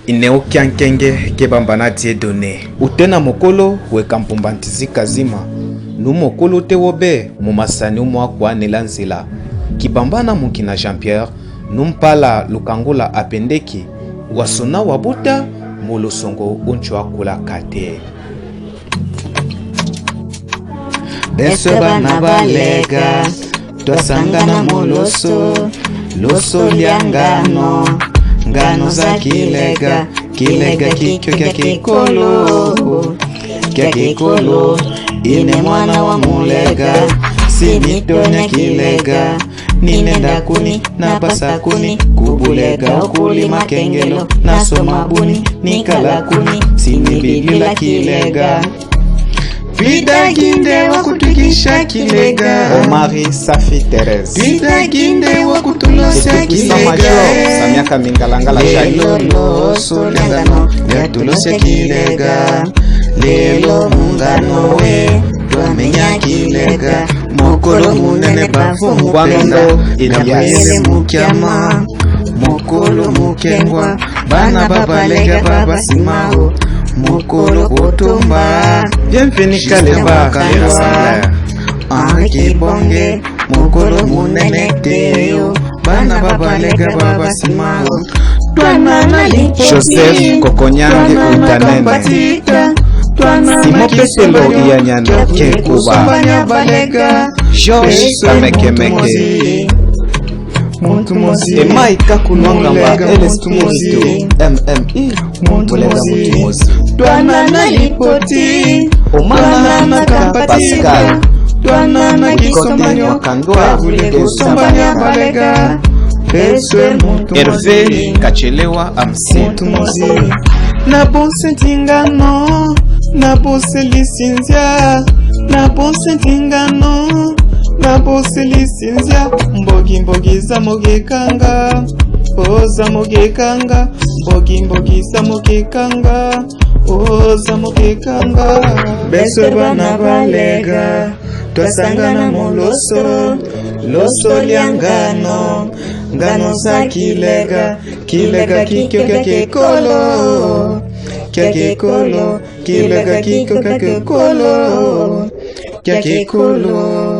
ineo kiankenge kebambana Dieudonné utena mokolo weka mpumbantizi kazima nu mokolo te wobe mumasani umwakwanela nzela kibambana mukina Jean-Pierre numpala lukangula apendeki wasona wabuta molosongo unchwa kula kate Beso bana balega twasangana moloso loso lyangano ngano za kilega kikyo kya kikolo ine mwana wa mulega sinitonya kilega ninenda kuni na pasakuni kubulega ukuli makengelo nasoma buni nikala kuni sinibilila kilega Vida ginde wa kutukisha kilega Omari Safi Therese Vida ginde wa kutulosya kilega Samiaka mingalangala jai Lelo solengano ya tulosya kilega Lelo mungano we Tuamenya kilega Mokolo munene bafu mpenda Inapele mukiama Mokolo mukengwa Bana babalega baba simao Mokolo kotumba Bienvenue Kaleba Henri Kibonge Mokolo munene teyo Bana babalega baba simao Twana Joseph Kokonyange utanene Simo Peselo iyanyana Kekuba George Kamekemeke Emai Kakunwangamba El Espiritu MMI Mulega Mutumozi Twana na lipoti Omana na Pascal Twana na Kisomanyo Kandwa Kusombanya balega Hervé Kachelewa Amsi Mutumozi Na bonse tingano Na bonse lisinzia Na bonse tingano Na bonse lisinzia Mbogi za mogekanga Oza mogekanga Mbogi za mogekanga Oza mogekanga Beso bana balega Twasangana moloso Loso lyangano Ngano za kilega kikyo kya kikolo Kilega kikyo kya kikolo Kya kikolo